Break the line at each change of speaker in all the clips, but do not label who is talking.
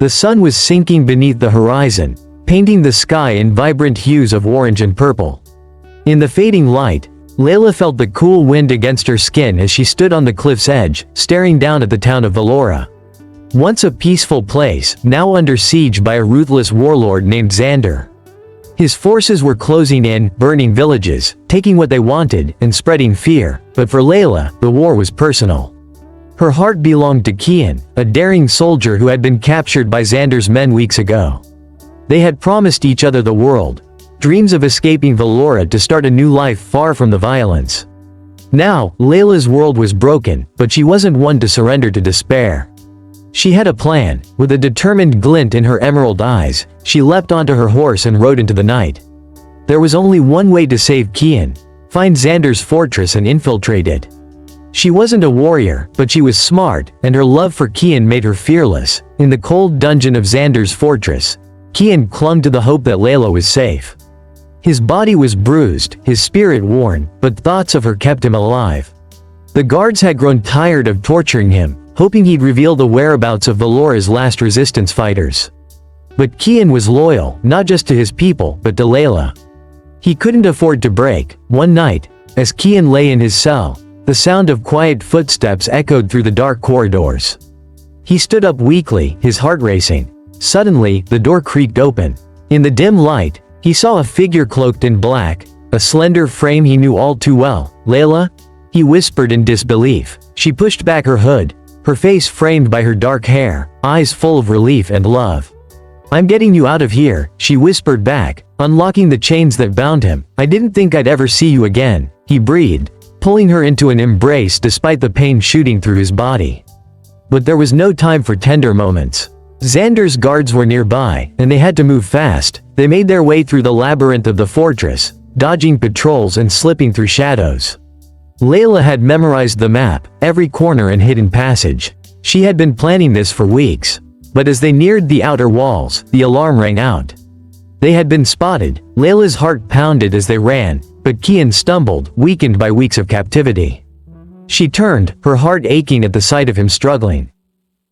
The sun was sinking beneath the horizon, painting the sky in vibrant hues of orange and purple. In the fading light, Layla felt the cool wind against her skin as she stood on the cliff's edge, staring down at the town of Valora. Once a peaceful place, now under siege by a ruthless warlord named Xander. His forces were closing in, burning villages, taking what they wanted, and spreading fear, but for Layla, the war was personal. Her heart belonged to Kian, a daring soldier who had been captured by Xander's men weeks ago. They had promised each other the world, dreams of escaping Valora to start a new life far from the violence. Now, Layla's world was broken, but she wasn't one to surrender to despair. She had a plan. With a determined glint in her emerald eyes, she leapt onto her horse and rode into the night. There was only one way to save Kian: find Xander's fortress and infiltrate it. She wasn't a warrior, but she was smart, and her love for Kian made her fearless. In the cold dungeon of Xander's fortress, Kian clung to the hope that Layla was safe. His body was bruised, his spirit worn, but thoughts of her kept him alive. The guards had grown tired of torturing him, hoping he'd reveal the whereabouts of Valora's last resistance fighters. But Kian was loyal, not just to his people, but to Layla. He couldn't afford to break. One night, as Kian lay in his cell, the sound of quiet footsteps echoed through the dark corridors. He stood up weakly, his heart racing. Suddenly, the door creaked open. In the dim light, he saw a figure cloaked in black, a slender frame he knew all too well. "Layla?" he whispered in disbelief. She pushed back her hood, her face framed by her dark hair, eyes full of relief and love. "I'm getting you out of here," she whispered back, unlocking the chains that bound him. "I didn't think I'd ever see you again," he breathed, pulling her into an embrace despite the pain shooting through his body. But there was no time for tender moments. Xander's guards were nearby, and they had to move fast. They made their way through the labyrinth of the fortress, dodging patrols and slipping through shadows. Layla had memorized the map, every corner and hidden passage. She had been planning this for weeks. But as they neared the outer walls, the alarm rang out. They had been spotted. Layla's heart pounded as they ran, but Kian stumbled, weakened by weeks of captivity. She turned, her heart aching at the sight of him struggling.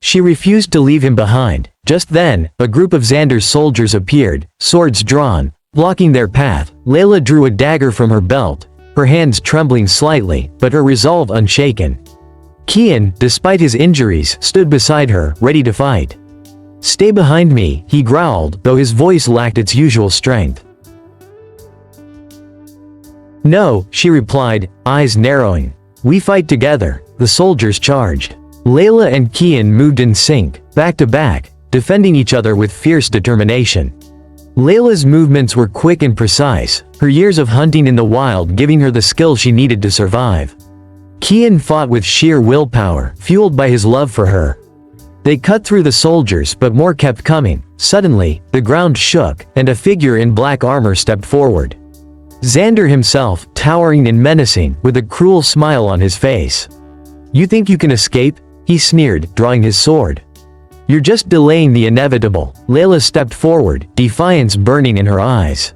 She refused to leave him behind. Just then, a group of Xander's soldiers appeared, swords drawn, blocking their path. Layla drew a dagger from her belt, her hands trembling slightly, but her resolve unshaken. Kian, despite his injuries, stood beside her, ready to fight. "Stay behind me," he growled, though his voice lacked its usual strength. "No," she replied, eyes narrowing. "We fight together." The soldiers charged. Layla and Kian moved in sync, back to back, defending each other with fierce determination. Layla's movements were quick and precise, her years of hunting in the wild giving her the skill she needed to survive. Kian fought with sheer willpower, fueled by his love for her. They cut through the soldiers, but more kept coming. Suddenly, the ground shook, and a figure in black armor stepped forward. Xander himself, towering and menacing, with a cruel smile on his face. "You think you can escape?" he sneered, drawing his sword. "You're just delaying the inevitable." Layla stepped forward, defiance burning in her eyes.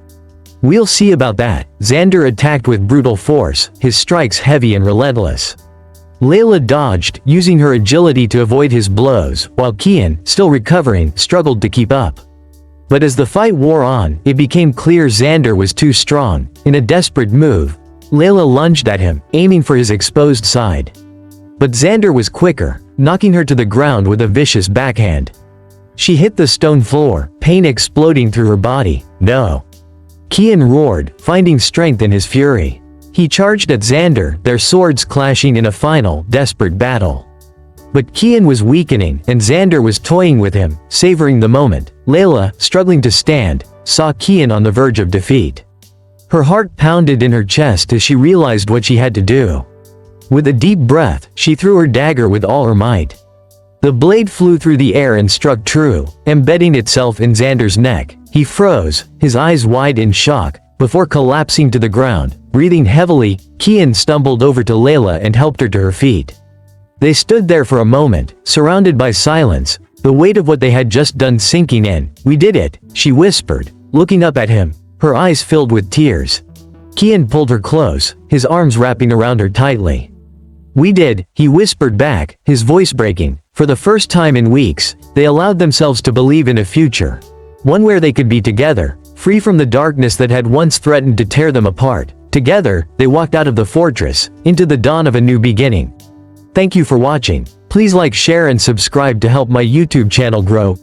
"We'll see about that." Xander attacked with brutal force, his strikes heavy and relentless. Layla dodged, using her agility to avoid his blows, while Kian, still recovering, struggled to keep up. But as the fight wore on, it became clear Xander was too strong. In a desperate move, Layla lunged at him, aiming for his exposed side. But Xander was quicker, knocking her to the ground with a vicious backhand. She hit the stone floor, pain exploding through her body. "No!" Kian roared, finding strength in his fury. He charged at Xander, their swords clashing in a final, desperate battle. But Kian was weakening, and Xander was toying with him, savoring the moment. Layla, struggling to stand, saw Kian on the verge of defeat. Her heart pounded in her chest as she realized what she had to do. With a deep breath, she threw her dagger with all her might. The blade flew through the air and struck true, embedding itself in Xander's neck. He froze, his eyes wide in shock, before collapsing to the ground. Breathing heavily, Kian stumbled over to Layla and helped her to her feet. They stood there for a moment, surrounded by silence, the weight of what they had just done sinking in. "We did it," she whispered, looking up at him, her eyes filled with tears. Kian pulled her close, his arms wrapping around her tightly. "We did," he whispered back, his voice breaking. For the first time in weeks, they allowed themselves to believe in a future. One where they could be together, free from the darkness that had once threatened to tear them apart. Together, they walked out of the fortress, into the dawn of a new beginning. Thank you for watching. Please like, share and subscribe to help my YouTube channel grow.